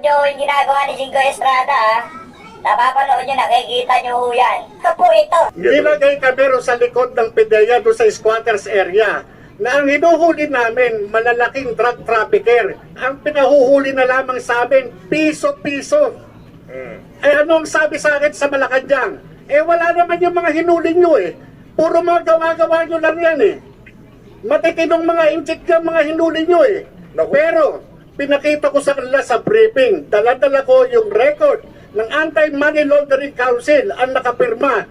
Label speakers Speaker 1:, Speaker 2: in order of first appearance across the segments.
Speaker 1: Yung ginagawa ni Jingo Estrada, napapanood nyo, nakikita nyo ho yan. Ito po ito.
Speaker 2: Nilagay kami ro sa likod ng PDEA doon sa squatters area na ang hinuhuli namin, malalaking drug trafficker. Ang pinahuhuli na lamang sa amin, piso-piso. Eh anong sabi sa akin sa Malacanang? Eh wala naman yung mga hinuli nyo eh. Puro mga gawa-gawa nyo lang yan eh. Matitinong mga inchik yung mga hinuli nyo eh. Pero pinakita ko sa kanila sa briefing, dala-dala ko yung record ng Anti-Money Laundering Council ang nakapirma,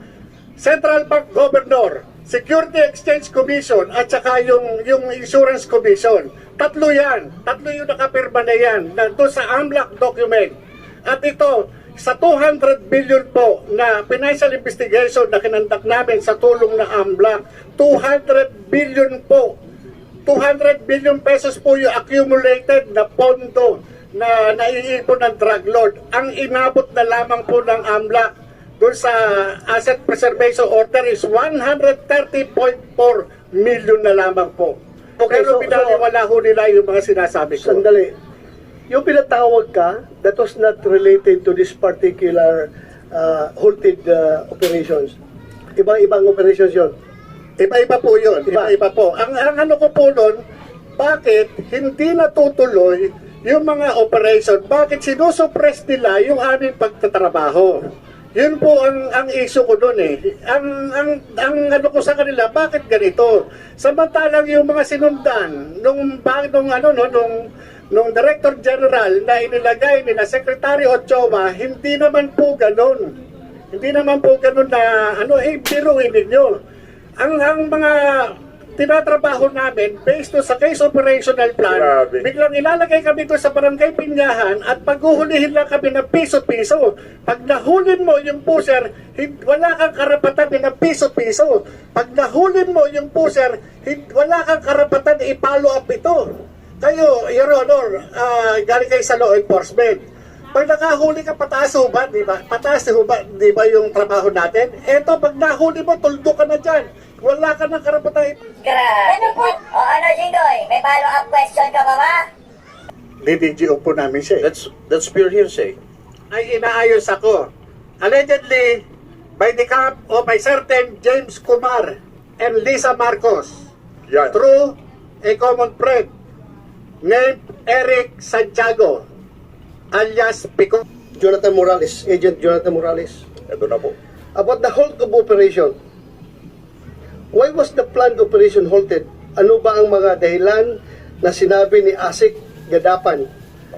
Speaker 2: Central Bank Governor, Security Exchange Commission at saka yung Insurance Commission. Tatlo yan. Tatlo yung nakapirma na yan doon sa AMLAC document. At ito, sa 200 billion po na financial investigation na kinandak namin sa tulong ng AMLAC, 200 billion po. 200 billion pesos po yung accumulated na pondo na naiipon ng drug lord. Ang inabot na lamang po ng AMLAC doon sa Asset Preservation Order is 130.4 million na lamang po. Okay, pero pinaniwala ho nila yung mga sinasabi ko.
Speaker 3: Sandali. Yung pinatawag ka, that was not related to this particular halted operations. Ibang operations yun.
Speaker 2: Iba-iba po yun. Iba-iba po. Ang ano ko po nun, bakit hindi natutuloy yung mga operation? Bakit sinusuppress nila yung aming pagtatrabaho? Yun po ang issue ko doon eh. Ang ano ko sa kanila, bakit ganito? Samantalang yung mga sinundan nung Director General na inilagay ni na Secretary Ochoa, hindi naman po ganun. Hindi naman po ganun na biruin ninyo. Ang mga tinatrabaho namin based sa case operational plan, biglang ilalagay kami doon sa Barangay Pinyahan at paghuhulihin lang kami ng piso-piso. Pag nahulin mo yung pusher, wala kang karapatan na piso-piso. Pag nahulin mo yung pusher, wala kang karapatan na i-follow up ito. Kayo, Your Honor, galing kayo sa law enforcement. Pag nakahuli ka, pataas ho ba, di ba? Pataas ho ba, di ba yung trabaho natin? Eto, pag nahuli mo, tuldo ka na dyan. Wala ka ng karapatan.
Speaker 1: Ano po? O ano, Jingoy? May follow-up question ka ba ba?
Speaker 2: DDGO po namin siya.
Speaker 4: That's pure hearsay.
Speaker 2: Ay inaayos ako. Allegedly, by the camp of a certain James Kumar and Lisa Marcos, through a common friend named Eric Santiago, alias Pico.
Speaker 3: Jonathan Morales, Agent Jonathan Morales.
Speaker 4: Ito na po.
Speaker 3: About the halt of operation, why was the planned operation halted? Ano ba ang mga dahilan na sinabi ni ASIC Gadapan?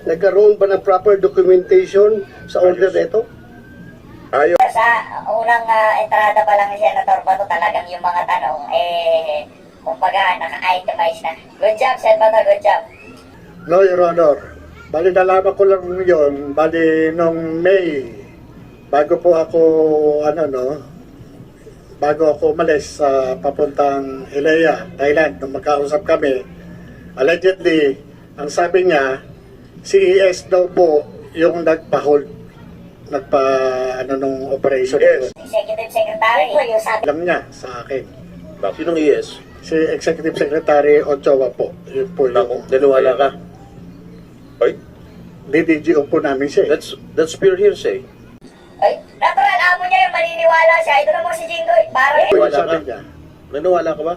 Speaker 3: Nagkaroon ba ng proper documentation sa order nito?
Speaker 1: Sa unang entrada pa lang ni Senator Bato, talagang yung mga tanong, kumbaga, naka-itemize na. Good job, Senator, good job.
Speaker 2: No, Your Honor. Bali, nalaman ko lang yun. Bali, nung May, bago po ako, bago ako umalis sa papuntang Ilaya, Thailand, nung magkausap kami, allegedly, ang sabi niya, CES daw po yung nagpa-hold, nung operation.
Speaker 4: Yes.
Speaker 1: Executive Secretary po yung sabi.
Speaker 2: Alam niya sa akin.
Speaker 4: Sinong ES?
Speaker 2: Si Executive Secretary Ochoa po. Yun po
Speaker 4: Naku,
Speaker 2: yung
Speaker 4: naniwala ka. Ay,
Speaker 2: DDGO po namin siya.
Speaker 4: that's pure hearsay.
Speaker 1: Ay, natural, amo niya yung maniniwala siya. Ito naman si Jingoy. Parang
Speaker 2: Yun po yung
Speaker 4: Wala
Speaker 2: sabi
Speaker 4: ka.
Speaker 2: niya.
Speaker 4: Naniwala ka ba?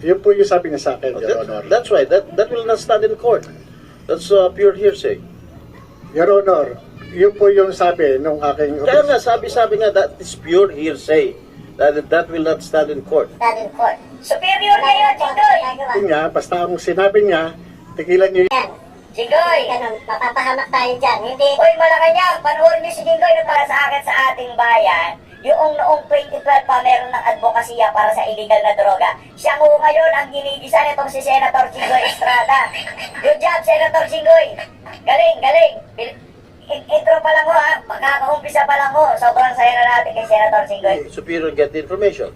Speaker 2: Yun po yung sabi niya sa akin, Your Honor.
Speaker 4: That's right. That will not stand in court. That's pure hearsay.
Speaker 2: Your Honor, yun po yung sabi nung aking...
Speaker 4: Kaya nga, sabi nga, that is pure hearsay. That will not stand in court.
Speaker 1: natin court. Superior na yun, Jingoy.
Speaker 2: Sabi niya, basta ang sinabi niya, tigilan niyo
Speaker 1: Yan. Jingoy. Ganun, mapapahamak tayo dyan. Hindi. Uy, Malacanang, panoorin niyo si Jingoy na para sa akin sa ating bayan. Yung noong 2012 pa meron ng advokasya para sa illegal na droga. Siya ko ngayon ang ginigisa nitong si Senator Jingoy Estrada. Good job, Senator Jingoy. Galing, galing. Intro pa lang ho ha. Makakaumpisa pa lang ho. Sobrang saya na natin kay Senator Jingoy.
Speaker 4: Superior get the information.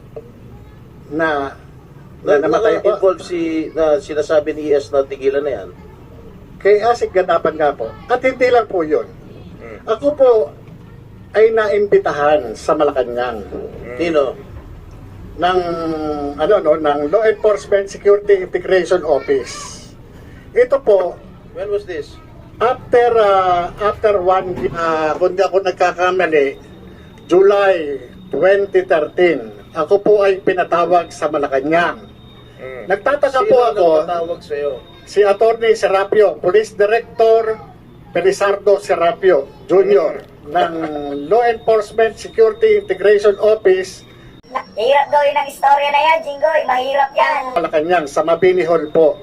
Speaker 2: na namatay po.
Speaker 4: Involved na sinasabi ni ES na tigilan na yan.
Speaker 2: Kay Asik Gadapan nga po. At hindi lang po yun. Ako po ay naimbitahan sa Malacanang
Speaker 4: Nino?
Speaker 2: ng ng Law Enforcement Security Integration Office. Ito po,
Speaker 4: When was this?
Speaker 2: After kung di ako nagkakamali, July 2013, ako po ay pinatawag sa Malacanang. Nagtataka po ako,
Speaker 4: Tawag sa'yo.
Speaker 2: si Attorney Serapio, Police Director Felizardo Serapio Jr. ng Law Enforcement Security Integration Office,
Speaker 1: Hirap gawin ang istorya na yan, Jinggoy. Mahirap yan.
Speaker 2: Malacanang, sa Mabini Hall po.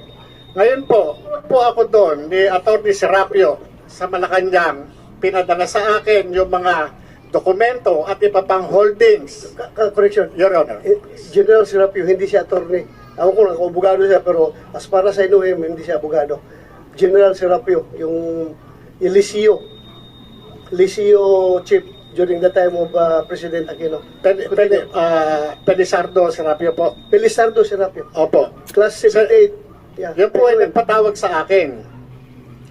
Speaker 2: Ngayon po ako doon ni Attorney Serapio sa Malacanang, pinadala sa akin yung mga dokumento at iba pang holdings.
Speaker 3: Correction.
Speaker 2: Your Honor.
Speaker 3: General Serapio, hindi siya attorney. Ako ko lang, abogado siya, pero as para sa inuhim, hindi siya abogado. General Serapio, yung Eliseo chief during the time of President Aquino.
Speaker 2: Felizardo Serapio po.
Speaker 3: Felizardo Serapio.
Speaker 2: Opo.
Speaker 3: Class 78. Yeah.
Speaker 2: Yun po ay nagpatawag sa akin.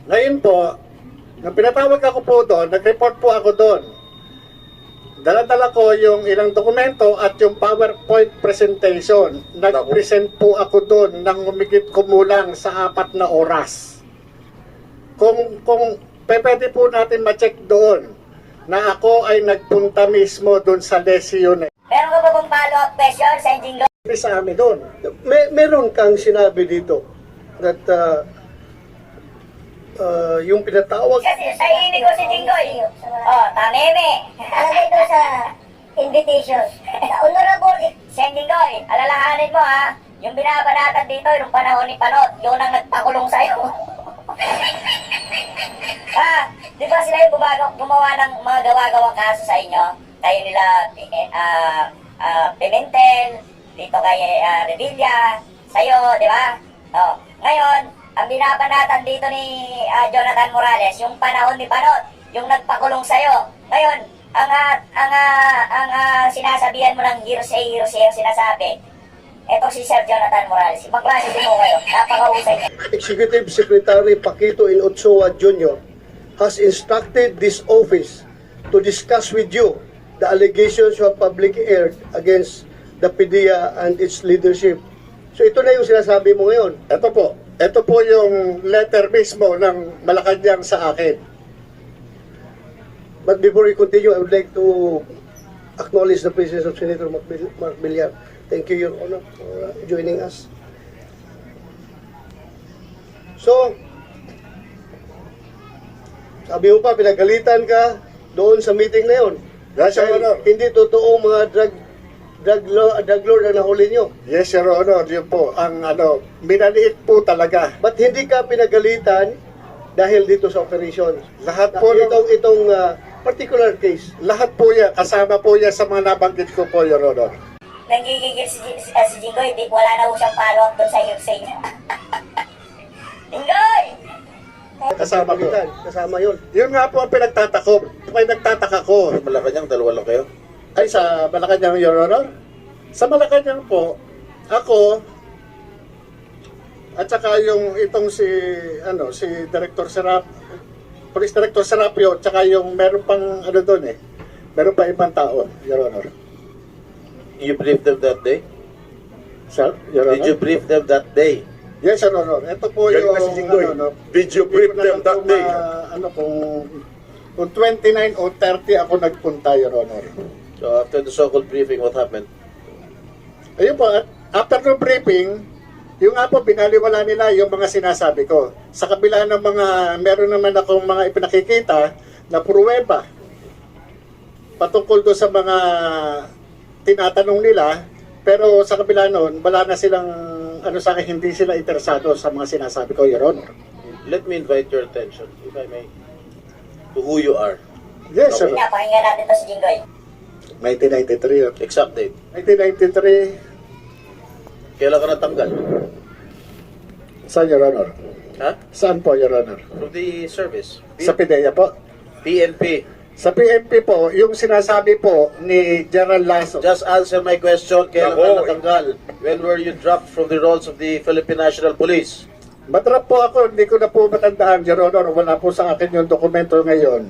Speaker 2: Ngayon po, nung pinatawag ako po doon, nag-report po ako doon. Dala-dala ko yung ilang dokumento at yung PowerPoint presentation. Nag-present po ako doon ng umigit kumulang sa 4 na oras. Kung pwede po natin ma-check doon na ako ay nagpunta mismo doon sa lesyon
Speaker 1: Meron ka ba bang follow-up question sa Jinggoy?
Speaker 2: sa amin doon.
Speaker 3: Meron kang sinabi dito that yung pinatawag
Speaker 1: Kasi sa ini ko si Jinggoy. Oh, tameme. Alagay doon sa invitation. Honorable Sen Jinggoy, alalahanin mo ha. Yung binabanatan dito, yung panahon ni Panot, yun ang nagpakulong sa'yo. Di ba sila yung gumawa ng mga gawa-gawang kaso sa inyo? Kayo nila, Pimentel, dito kay Revilla, sa'yo, di ba? Oh, ngayon, ang binabanatan dito ni Jonathan Morales, yung panahon ni Panot, yung nagpakulong sa'yo. Ngayon, ang sinasabihan mo ng hearsay ang sinasabi, eto si Sir Jonathan Morales, ibang klase din mo kayo, napakahusay niya.
Speaker 3: Executive Secretary Paquito in Ochoa Jr. has instructed this office to discuss with you the allegations you have publicly aired against the PDEA and its leadership. So ito na yung sinasabi mo ngayon.
Speaker 2: Ito po yung letter mismo ng Malacanang sa akin.
Speaker 3: But before we continue, I would like to acknowledge the presence of Senator Mark Villar. Thank you, Your Honor, for joining us. So, sabi mo pa, pinagalitan ka doon sa meeting na yun.
Speaker 2: Yes, Your Honor.
Speaker 3: Hindi totoo mga drug lord ang nahuli nyo.
Speaker 2: Yes, Your Honor, yun po. Minaliit po talaga.
Speaker 3: Ba't hindi ka pinagalitan dahil dito sa operation?
Speaker 2: Lahat po,
Speaker 3: Itong particular case.
Speaker 2: lahat po yan, kasama po yan sa mga nabanggit ko po, Your Honor.
Speaker 1: Nanggigigil si Jinggoy, wala na ho siyang follow-up doon sa hearsay niya. Jinggoy!
Speaker 2: Kasama ko.
Speaker 3: Kasama yun.
Speaker 2: Yun nga po ang pinagtatako. May nagtataka ko.
Speaker 4: Malacanang, dalawa lang kayo.
Speaker 2: Ay, sa Malacanang, Your Honor? Sa Malacanang po, ako, at saka itong si Director Police Director Serapio, at saka yung meron pang doon meron pa ibang tao, Your Honor.
Speaker 4: You briefed them that day?
Speaker 2: Sir, Your Honor?
Speaker 4: Did you brief them that day?
Speaker 2: Yes, Your Honor. Ito po
Speaker 5: Galing
Speaker 2: yung,
Speaker 5: na si Jinggoy. Did you brief
Speaker 2: hindi ko na
Speaker 5: them
Speaker 2: lang
Speaker 5: that
Speaker 2: po
Speaker 5: day?
Speaker 2: Kung 29 o 30 ako nagpunta, Your Honor.
Speaker 4: So after the so-called briefing, what happened?
Speaker 2: Ayun po, at after the briefing, yung nga po, binaliwala nila yung mga sinasabi ko. Sa kabila ng meron naman akong mga ipinakikita na pruweba patungkol doon sa mga tinatanong nila, pero sa kabila noon, wala na silang, sa akin, hindi sila interesado sa mga sinasabi ko, Your Honor.
Speaker 4: Let me invite your attention, if I may, to who you are.
Speaker 2: Yes, Your Honor.
Speaker 1: Pakinggan natin to si Jinggoy.
Speaker 2: 1993, yun.
Speaker 4: Exact date.
Speaker 2: 1993,
Speaker 4: Kailan ka natanggal?
Speaker 2: saan, Your Honor?
Speaker 4: Ha?
Speaker 2: Saan po, Your Honor?
Speaker 4: From the service.
Speaker 2: Sa PIDEA po.
Speaker 4: PNP.
Speaker 2: Sa PNP po, yung sinasabi po ni General Lasso,
Speaker 4: Just answer my question. Kailan ka
Speaker 5: Nako.
Speaker 4: natanggal? When were you dropped from the rolls of the Philippine National Police?
Speaker 2: matrap po ako, hindi ko na po matandaan, Your Honor. Wala po sa akin yung dokumento ngayon.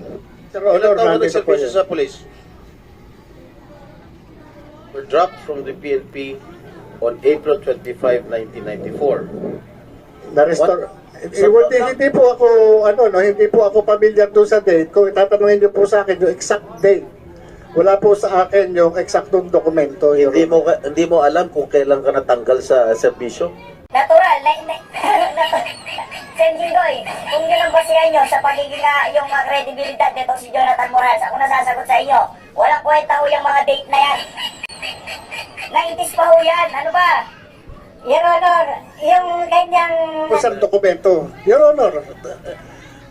Speaker 2: Your
Speaker 4: Ilan
Speaker 2: Honor,
Speaker 4: taon ka
Speaker 2: nandito po
Speaker 4: nagservisyo
Speaker 2: yun.
Speaker 4: sa police? Were dropped from the PNP on April 25, 1994.
Speaker 2: Na-restore. Hindi po ako, hindi po ako pamilyar doon sa date. Kung tatanungin niyo po sa akin yung exact date, wala po sa akin yung eksaktong dokumento.
Speaker 4: Hindi mo alam kung kailan ka natanggal sa serbisyo?
Speaker 1: Natural, Sen Jingoy, kung yun ang basihan nyo sa pagiging yung mga kredibilidad nito si Jonathan Morales, ako nasasagot sa inyo, walang kwenta ho yung mga date na yan. 90s pa ho yan, ano ba? Your Honor, yung kanyang...
Speaker 2: Po sa dokumento. Your Honor,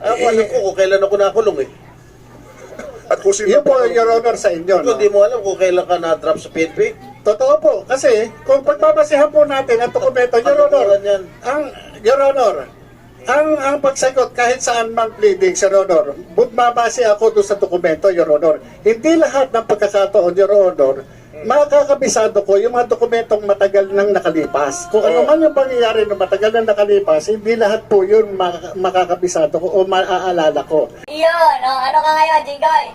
Speaker 4: Ako alam ko kung kailan ako nakulong eh.
Speaker 5: At kung sino
Speaker 2: yun po, Your Honor, sa inyo. No?
Speaker 4: Hindi mo alam kung kailan ka na-drop sa PNP?
Speaker 2: Totoo po. Kasi, kung pagbabasihan po natin ang dokumento, Your Honor, Your Honor, ang pagsagot kahit saan mang pleading, Your Honor, babase ako doon sa dokumento, Your Honor. Hindi lahat ng pagkakataon, Your Honor, makakabisado ko yung mga dokumentong matagal nang nakalipas. Kung ano man yung pangyayari na matagal nang nakalipas, hindi lahat po yun makakabisado ko o maaalala ko.
Speaker 1: Iyon, ano ka ngayon, Jingoy?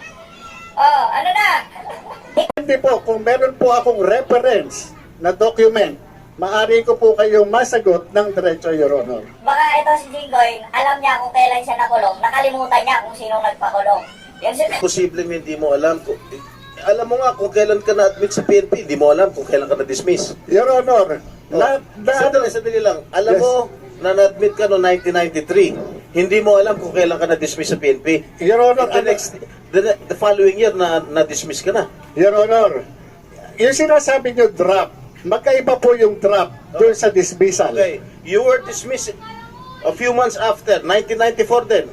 Speaker 1: Oh, ano na?
Speaker 2: Hindi po, kung meron po akong reference na document, maaari ko po kayong masagot ng diretso, Your Honor.
Speaker 1: Baka ito si Jingoy, alam niya kung kailan siya nakulong, nakalimutan niya kung sino nagpakulong. Yan si...
Speaker 4: Posibleng hindi mo alam kung... Alam mo nga kung kailan ka na-admit sa PNP, hindi mo alam kung kailan ka na-dismiss.
Speaker 2: Your Honor,
Speaker 4: Sandali lang. Alam
Speaker 2: Yes.
Speaker 4: mo na na-admit ka noong 1993. Hindi mo alam kung kailan ka na-dismiss sa PNP.
Speaker 2: Your Honor,
Speaker 4: The following year na-dismiss ka na.
Speaker 2: Your Honor, yung sinasabi nyo drop, magkaiba po yung drop doon sa dismissal.
Speaker 4: Okay, you were dismissed a few months after, 1994 din.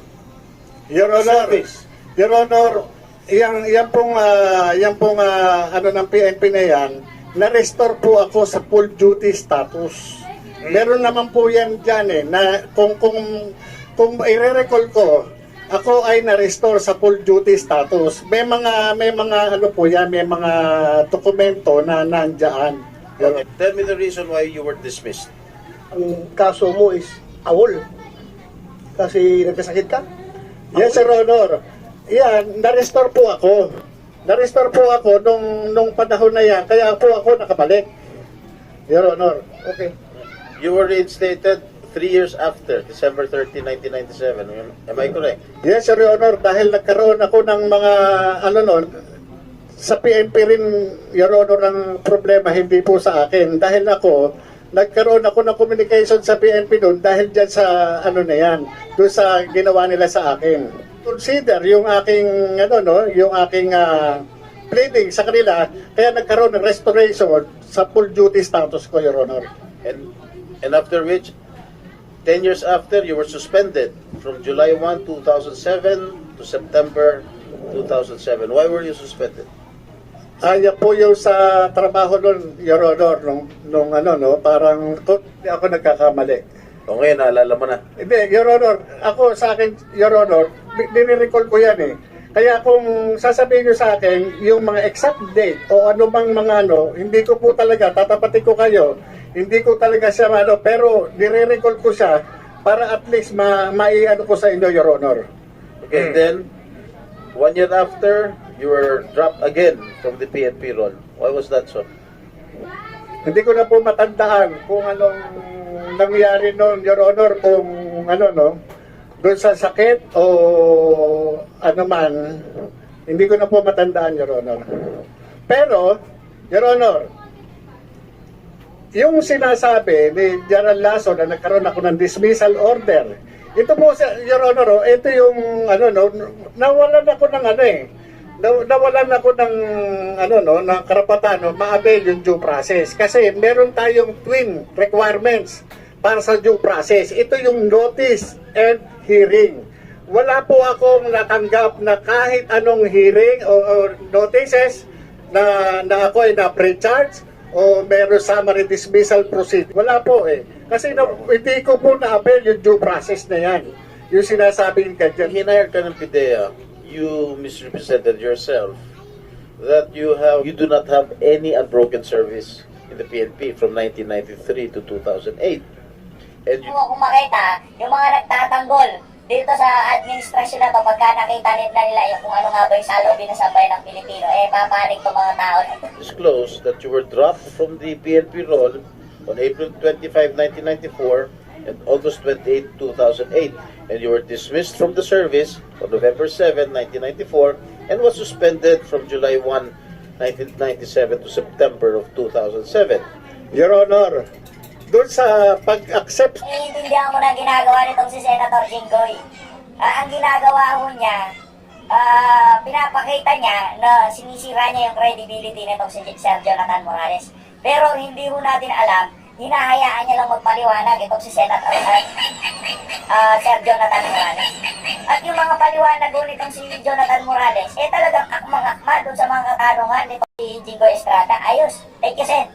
Speaker 2: Your Honor,
Speaker 4: Service.
Speaker 2: Your Honor, yan pong ano ng PNP na yan, na-restore po ako sa full duty status. Meron naman po yan dyan na kung i-recall ko, ako ay na-restore sa full duty status. May mga ano po yan, may mga dokumento na nandiyan.
Speaker 4: Okay. Tell me the reason why you were dismissed.
Speaker 3: Ang kaso mo is awol. Kasi nagkasakit ka?
Speaker 2: Yes, Sir Honor. Yan, na-restore po ako. Na-restore po ako nung panahon na yan, kaya po ako nakabalik. Your Honor.
Speaker 3: Okay.
Speaker 4: You were reinstated 3 years after, December 30, 1997. Am I correct?
Speaker 2: Yes, Your Honor, dahil nagkaroon ako ng mga, sa PNP rin, Your Honor, ang problema, hindi po sa akin. Dahil nagkaroon ako ng communication sa PNP doon dahil dyan sa, na yan, doon sa ginawa nila sa akin. Consider yung aking, yung aking pleading sa kanila, kaya nagkaroon ng restoration sa full duty status ko, Your Honor.
Speaker 4: And after which, 10 years after, you were suspended from July 1, 2007 to September 2007. Why were you suspended?
Speaker 2: Yan po yung sa trabaho nun, Your Honor, parang hindi ako nagkakamali.
Speaker 4: O ngayon, naalala mo na.
Speaker 2: Hindi, Your Honor, ako sa akin, Your Honor, nire-recall ko yan eh. Kaya kung sasabihin nyo sa akin, yung mga exact date o ano bang mga hindi ko po talaga, tatapatin ko kayo, hindi ko talaga siya pero nire-recall ko siya para at least maiano ko sa inyo, Your Honor.
Speaker 4: Okay, then, 1 year after, you were dropped again from the PNP role. Why was that so?
Speaker 2: Hindi ko na po matandaan kung anong nangyari noon, Your Honor, kung doon sa sakit o ano man, hindi ko na po matandaan, Your Honor. Pero, Your Honor, yung sinasabi ni General Lasso na nagkaroon ako ng dismissal order, ito po, Your Honor, ito yung, nawalan ako ng nawalan ako ng ng karapatan ma-avail yung due process kasi meron tayong twin requirements para sa due process. Ito yung notice and hearing. Wala po akong natanggap na kahit anong hearing o notices na ako ay na-pre-charge o meron summary dismissal proceed. Wala po kasi hindi ko po na-avail yung due process na yan. Yung sinasabi ka dyan.
Speaker 4: Hinayar ka ng PIDEA, you misrepresented yourself that you do not have any unbroken service in the PNP from 1993 to 2008. And
Speaker 1: Kung makita, yung mga nagtatanggol dito sa administrasyon na to, pagka nakita nila kung ano nga ba yung salubin ng sabay ng Pilipino, papanig itong mga tao.
Speaker 4: disclosed that you were dropped from the PNP role on April 25, 1994 and August 28, 2008, and you were dismissed from the service on November 7, 1994, and was suspended from July 1, 1997 to September of 2007.
Speaker 2: Your Honor, doon sa pag-accept
Speaker 1: Naiintindihan ko na ginagawa nitong si Senator Jinggoy. Ang ginagawa ho niya, pinapakita niya na sinisira niya yung credibility nitong si Sir Jonathan Morales. Pero hindi ho natin alam, hinahayaan niya lang magpaliwanag itong si Senator Sir Jonathan Morales. At yung mga paliwanag ho nitong si Jonathan Morales, talagang akmang-akma doon sa mga katanungan nitong si Jinggoy Estrada. Ayos, thank you, Sen.